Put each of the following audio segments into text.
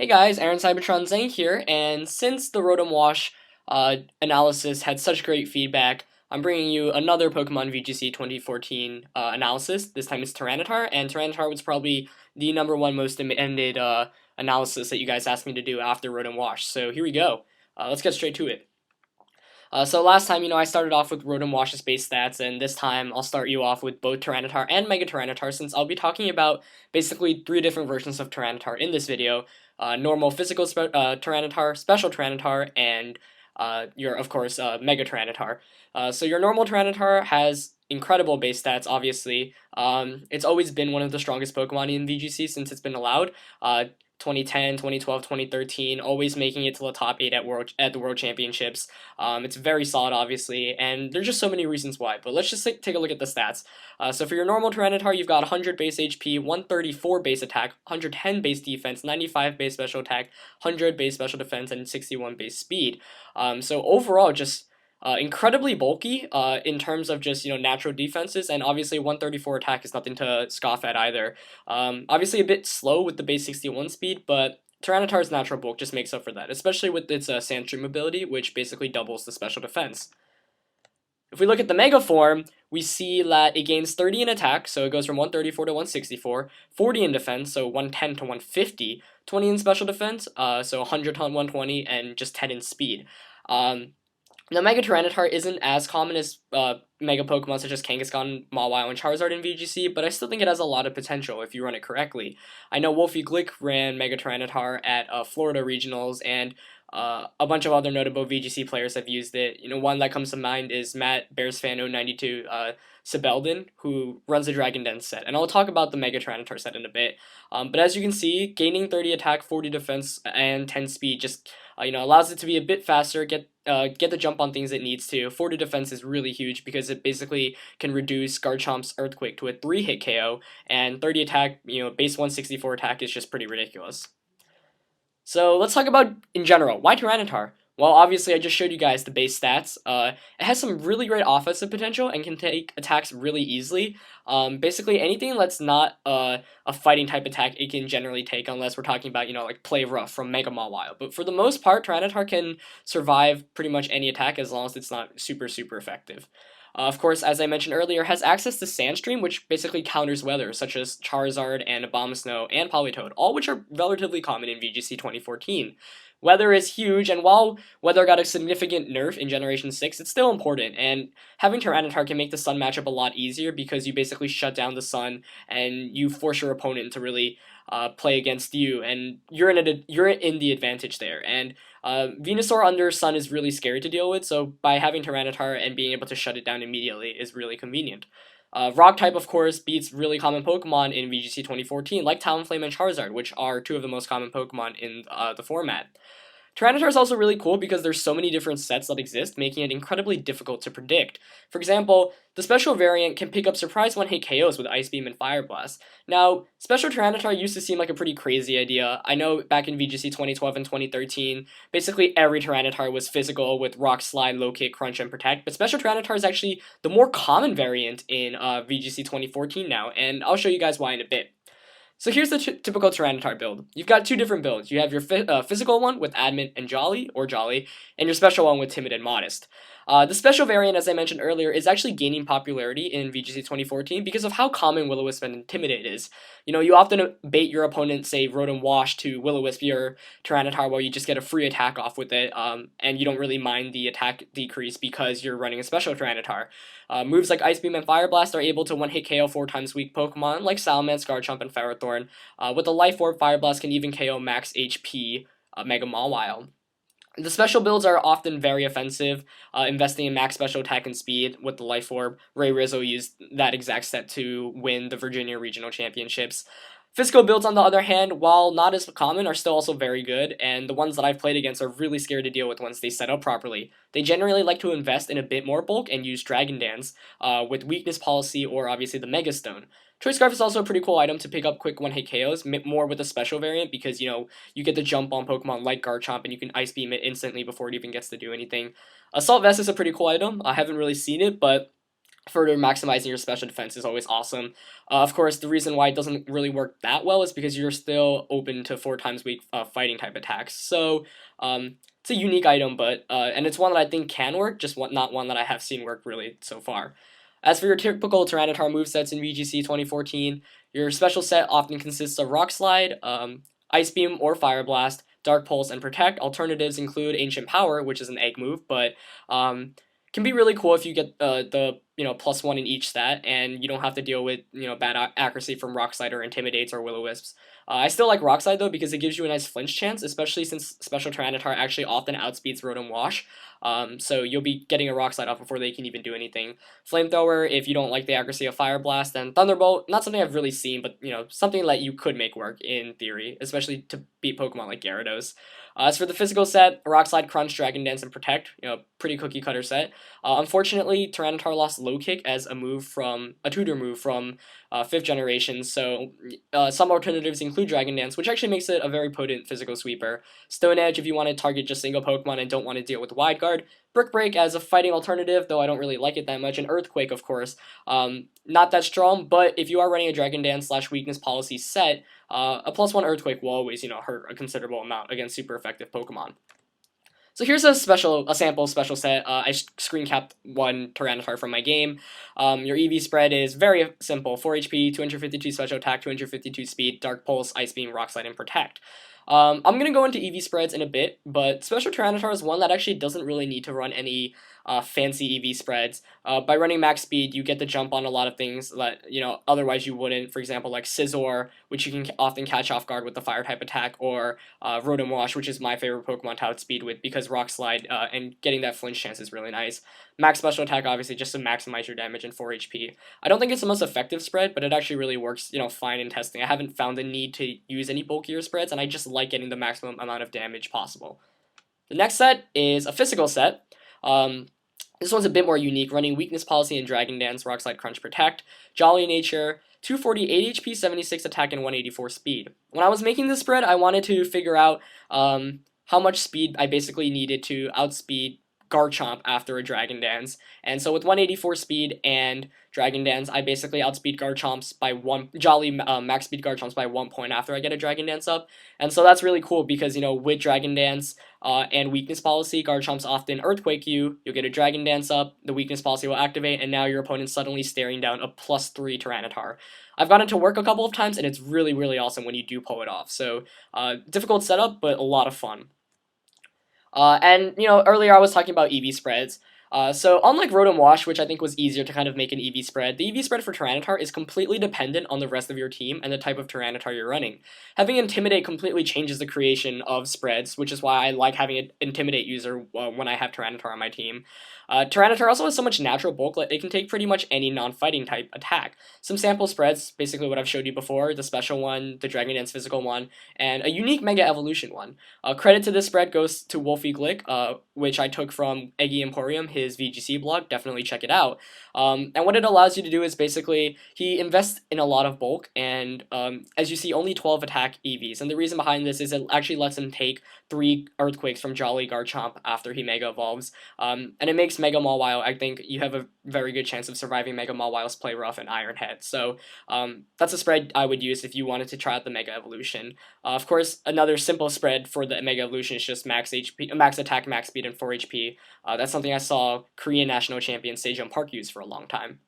Hey guys, Aaron Cybertron Zang here, and since the Rotom Wash analysis had such great feedback, I'm bringing you another Pokemon VGC 2014 analysis. This time it's Tyranitar, and Tyranitar was probably the number one most demanded analysis that you guys asked me to do after Rotom Wash. So here we go. Let's get straight to it. So last time, I started off with Rotom Wash's base stats, and this time I'll start you off with both Tyranitar and Mega Tyranitar, since I'll be talking about basically three different versions of Tyranitar in this video. Normal physical Tyranitar, special Tyranitar, and your, of course, Mega Tyranitar. So your normal Tyranitar has incredible base stats, obviously. It's always been one of the strongest Pokemon in VGC since it's been allowed. 2010, 2012, 2013, always making it to the top 8 at the World Championships. It's very solid, obviously, and there's just so many reasons why. But let's just take a look at the stats. So for your normal Tyranitar, you've got 100 base HP, 134 base attack, 110 base defense, 95 base special attack, 100 base special defense, and 61 base speed. So overall, just incredibly bulky in terms of just natural defenses, and obviously 134 attack is nothing to scoff at either. Obviously a bit slow with the base 61 speed, but Tyranitar's natural bulk just makes up for that, especially with its Sandstream ability, which basically doubles the special defense. If we look at the Mega form, we see that it gains 30 in attack, so it goes from 134 to 164, 40 in defense, so 110 to 150, 20 in special defense, so 100 to 120, and just 10 in speed. The Mega Tyranitar isn't as common as Mega Pokemon such as Kangaskhan, Mawile, and Charizard in VGC, but I still think it has a lot of potential if you run it correctly. I know Wolfie Glick ran Mega Tyranitar at Florida Regionals, and a bunch of other notable VGC players have used it. One that comes to mind is Matt BearsFan092 Sibelden, who runs the Dragon Dance set, and I'll talk about the Mega Tyranitar set in a bit. But as you can see, gaining 30 attack, 40 defense, and 10 speed just allows it to be a bit faster, get the jump on things it needs to. 40 defense is really huge because it basically can reduce Garchomp's Earthquake to a 3-hit KO, and 30 attack, base 164 attack is just pretty ridiculous. So let's talk about, in general, why Tyranitar? Well, obviously I just showed you guys the base stats. It has some really great offensive potential and can take attacks really easily. Basically anything that's not a fighting type attack it can generally take, unless we're talking about, like Play Rough from Mega Mawile. But for the most part, Tyranitar can survive pretty much any attack as long as it's not super effective. Of course, as I mentioned earlier, has access to Sandstream, which basically counters weather, such as Charizard and Abomasnow and Politoed, all which are relatively common in VGC 2014. Weather is huge, and while Weather got a significant nerf in Generation 6, it's still important, and having Tyranitar can make the Sun matchup a lot easier because you basically shut down the Sun, and you force your opponent to really play against you, and you're in the advantage there. And Venusaur under Sun is really scary to deal with, so by having Tyranitar and being able to shut it down immediately is really convenient. Rock type, of course, beats really common Pokemon in VGC 2014, like Talonflame and Charizard, which are two of the most common Pokemon in the format. Tyranitar is also really cool because there's so many different sets that exist, making it incredibly difficult to predict. For example, the special variant can pick up surprise one-hit KOs with Ice Beam and Fire Blast. Now, special Tyranitar used to seem like a pretty crazy idea. I know back in VGC 2012 and 2013, basically every Tyranitar was physical with Rock Slide, Low Kick, Crunch, and Protect, but special Tyranitar is actually the more common variant in VGC 2014 now, and I'll show you guys why in a bit. So here's the typical Tyranitar build. You've got two different builds. You have your physical one with Adamant and Jolly, and your special one with Timid and Modest. The special variant, as I mentioned earlier, is actually gaining popularity in VGC 2014 because of how common Will-O-Wisp and Intimidate is. You often bait your opponent, say Rotom Wash, to Will-O-Wisp your Tyranitar while you just get a free attack off with it, and you don't really mind the attack decrease because you're running a special Tyranitar. Moves like Ice Beam and Fire Blast are able to one-hit KO 4 times weak Pokemon like Salamence, Garchomp, and Ferrothorn. With the Life Orb, Fire Blast can even KO max HP Mega Mawile. The special builds are often very offensive, investing in max special attack and speed with the Life Orb. Ray Rizzo used that exact set to win the Virginia Regional Championships. Physical builds, on the other hand, while not as common, are still also very good, and the ones that I've played against are really scary to deal with once they set up properly. They generally like to invest in a bit more bulk and use Dragon Dance, with Weakness Policy or obviously the Mega Stone. Choice Scarf is also a pretty cool item to pick up quick one-hit KOs, more with a special variant, because, you get the jump on Pokemon like Garchomp, and you can Ice Beam it instantly before it even gets to do anything. Assault Vest is a pretty cool item. I haven't really seen it, but further maximizing your special defense is always awesome. Of course, the reason why it doesn't really work that well is because you're still open to 4 times weak fighting type attacks. So it's a unique item, but and it's one that I think can work, just not one that I have seen work really so far. As for your typical Tyranitar movesets in VGC 2014, your special set often consists of Rock Slide, Ice Beam or Fire Blast, Dark Pulse, and Protect. Alternatives include Ancient Power, which is an egg move, but can be really cool if you get the +1 in each stat, and you don't have to deal with bad accuracy from Rock Slide or Intimidates or Will-O-Wisps. I still like Rock Slide though because it gives you a nice flinch chance, especially since Special Tyranitar actually often outspeeds Rotom Wash. So you'll be getting a Rock Slide off before they can even do anything. Flamethrower, if you don't like the accuracy of Fire Blast, then Thunderbolt, not something I've really seen, but something that you could make work in theory, especially to beat Pokemon like Gyarados. As for the physical set, Rock Slide, Crunch, Dragon Dance, and Protect, pretty cookie cutter set. Unfortunately, Tyranitar lost Low Kick as a tutor move from 5th generation, so some alternatives include Dragon Dance, which actually makes it a very potent physical sweeper. Stone Edge if you want to target just single Pokemon and don't want to deal with Wide Guard. Brick Break as a fighting alternative, though I don't really like it that much. And Earthquake, of course, not that strong, but if you are running a Dragon Dance / weakness policy set, a +1 Earthquake will always, hurt a considerable amount against super effective Pokemon. So here's a sample special set. I screen capped one Tyranitar from my game. Your EV spread is very simple: 4 HP, 252 special attack, 252 speed, Dark Pulse, Ice Beam, Rock Slide, and Protect. I'm going to go into EV spreads in a bit, but Special Tyranitar is one that actually doesn't really need to run any fancy EV spreads. By running max speed, you get the jump on a lot of things that, otherwise you wouldn't. For example, like Scizor, which you can often catch off guard with the fire type attack, or Rotom Wash, which is my favorite Pokemon to outspeed with because Rock Slide and getting that flinch chance is really nice. Max special attack, obviously, just to maximize your damage and 4 HP. I don't think it's the most effective spread, but it actually really works, fine in testing. I haven't found the need to use any bulkier spreads, and I just like getting the maximum amount of damage possible. The next set is a physical set. This one's a bit more unique, running Weakness Policy and Dragon Dance, Rock Slide, Crunch, Protect, Jolly Nature, 248 HP, 76 attack, and 184 speed. When I was making this spread, I wanted to figure out how much speed I basically needed to outspeed Garchomp after a Dragon Dance. And so with 184 speed and Dragon Dance, I basically outspeed Garchomps by max speed Garchomps by 1 point after I get a Dragon Dance up. And so that's really cool because, with Dragon Dance and Weakness Policy, Garchomps often Earthquake you'll get a Dragon Dance up, the Weakness Policy will activate, and now your opponent's suddenly staring down a +3 Tyranitar. I've gotten it to work a couple of times, and it's really, really awesome when you do pull it off. So, difficult setup, but a lot of fun. Earlier I was talking about EV spreads. So unlike Rotom Wash, which I think was easier to kind of make an EV spread, the EV spread for Tyranitar is completely dependent on the rest of your team and the type of Tyranitar you're running. Having Intimidate completely changes the creation of spreads, which is why I like having an Intimidate user when I have Tyranitar on my team. Tyranitar also has so much natural bulk that it can take pretty much any non-fighting type attack. Some sample spreads, basically what I've showed you before, the special one, the Dragon Dance physical one, and a unique Mega Evolution one. Credit to this spread goes to Wolfie Glick, which I took from Eggy Emporium, his VGC blog. Definitely check it out. And what it allows you to do is basically, he invests in a lot of bulk, and as you see, only 12 attack EVs. And the reason behind this is it actually lets him take 3 Earthquakes from Jolly Garchomp after he Mega Evolves. And it makes Mega Mawile, I think you have a very good chance of surviving Mega Mawile's Play Rough and Iron Head. So that's a spread I would use if you wanted to try out the Mega Evolution. Of course, another simple spread for the Mega Evolution is just max attack, max speed, and 4 HP. That's something I saw Korean national champion Sejong Park use for a long time.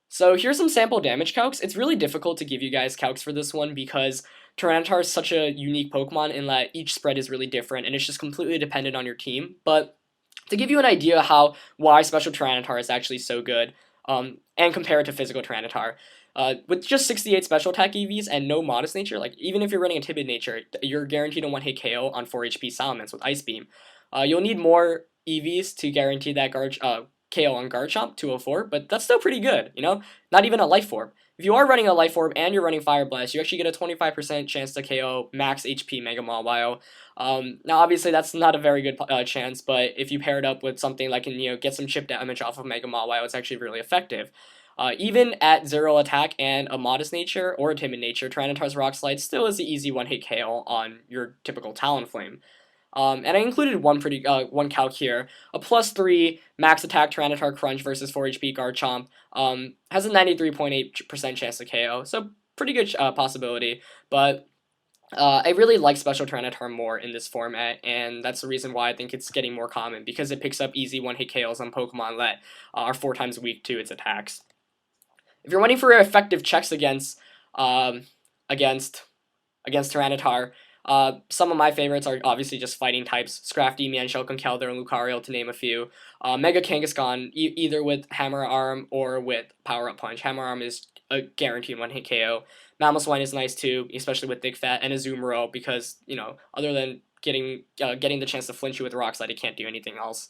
So here's some sample damage calcs. It's really difficult to give you guys calcs for this one because Tyranitar is such a unique Pokemon in that each spread is really different and it's just completely dependent on your team. But to give you an idea why Special Tyranitar is actually so good, and compare it to Physical Tyranitar, with just 68 Special Attack EVs and no Modest Nature, like even if you're running a Timid Nature, you're guaranteed a 1-hit KO on 4 HP Salamence with Ice Beam. You'll need more EVs to guarantee that KO on Garchomp, 204, but that's still pretty good, Not even a Life Orb. If you are running a Life Orb and you're running Fire Blast, you actually get a 25% chance to KO max HP Mega Mawile. Now, obviously, that's not a very good chance, but if you pair it up with something that can, get some chip damage off of Mega Mawile, it's actually really effective. Even at 0 attack and a Modest Nature or a Timid Nature, Tyranitar's Rock Slide still is the easy 1-hit KO on your typical Talonflame. And I included one calc here. A +3 max attack Tyranitar Crunch versus 4 HP Garchomp has a 93.8% chance to KO, so pretty good possibility. But I really like Special Tyranitar more in this format, and that's the reason why I think it's getting more common, because it picks up easy one-hit KOs on Pokemon that are 4 times weak to its attacks. If you're waiting for effective checks um, against Tyranitar, some of my favorites are obviously just fighting types: Scrafty, Mienshao, Conkeldurr, and Lucario, to name a few. Mega Kangaskhan, either with Hammer Arm or with Power Up Punch. Hammer Arm is a guaranteed one-hit KO. Mamoswine is nice too, especially with Thick Fat, and Azumarill, because, other than getting the chance to flinch you with Rock Slide, it can't do anything else.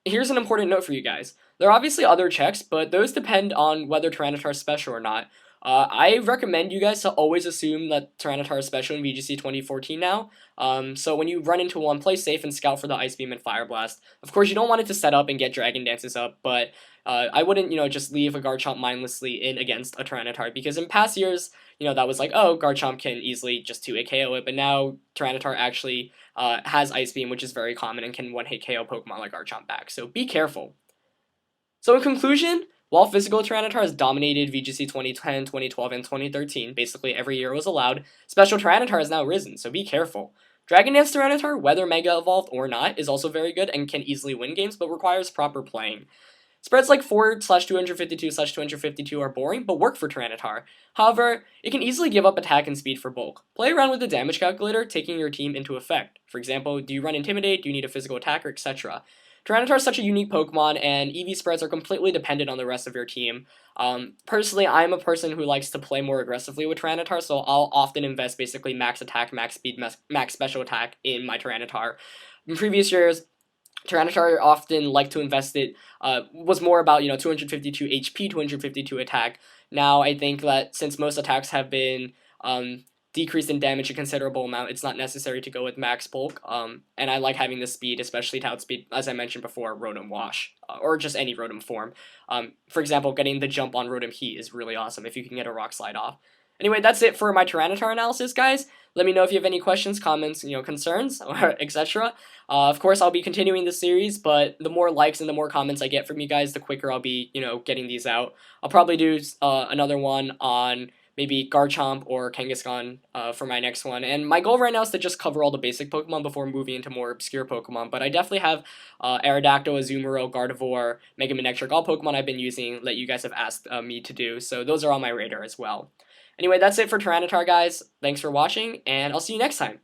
Here's an important note for you guys. There are obviously other checks, but those depend on whether Tyranitar is special or not. I recommend you guys to always assume that Tyranitar is special in VGC 2014 now. So when you run into one, play safe and scout for the Ice Beam and Fire Blast. Of course, you don't want it to set up and get Dragon Dances up, but I wouldn't, just leave a Garchomp mindlessly in against a Tyranitar, because in past years, that was like, oh, Garchomp can easily just 2-hit KO it, but now Tyranitar actually has Ice Beam, which is very common, and can 1-hit KO Pokemon like Garchomp back, so be careful. So in conclusion, while physical Tyranitar has dominated VGC 2010, 2012, and 2013, basically every year it was allowed, special Tyranitar has now risen, so be careful. Dragon Dance Tyranitar, whether Mega Evolved or not, is also very good and can easily win games, but requires proper playing. Spreads like 4/252/252 are boring, but work for Tyranitar. However, it can easily give up attack and speed for bulk. Play around with the damage calculator, taking your team into effect. For example, do you run Intimidate, do you need a physical attacker, etc. Tyranitar is such a unique Pokemon, and EV spreads are completely dependent on the rest of your team. Personally, I'm a person who likes to play more aggressively with Tyranitar, so I'll often invest basically max attack, max speed, max special attack in my Tyranitar. In previous years, Tyranitar often liked to invest it, was more about, 252 HP, 252 attack. Now, I think that since most attacks have been decreased in damage a considerable amount, it's not necessary to go with max bulk, and I like having the speed, especially to outspeed, as I mentioned before, Rotom Wash, or just any Rotom form. For example, getting the jump on Rotom Heat is really awesome if you can get a Rock Slide off. Anyway, that's it for my Tyranitar analysis, guys. Let me know if you have any questions, comments, concerns, or etc. Of course, I'll be continuing the series, but the more likes and the more comments I get from you guys, the quicker I'll be, getting these out. I'll probably do another one on maybe Garchomp or Kangaskhan for my next one. And my goal right now is to just cover all the basic Pokemon before moving into more obscure Pokemon. But I definitely have Aerodactyl, Azumarill, Gardevoir, Mega Manectric, all Pokemon I've been using that you guys have asked me to do. So those are on my radar as well. Anyway, that's it for Tyranitar, guys. Thanks for watching, and I'll see you next time.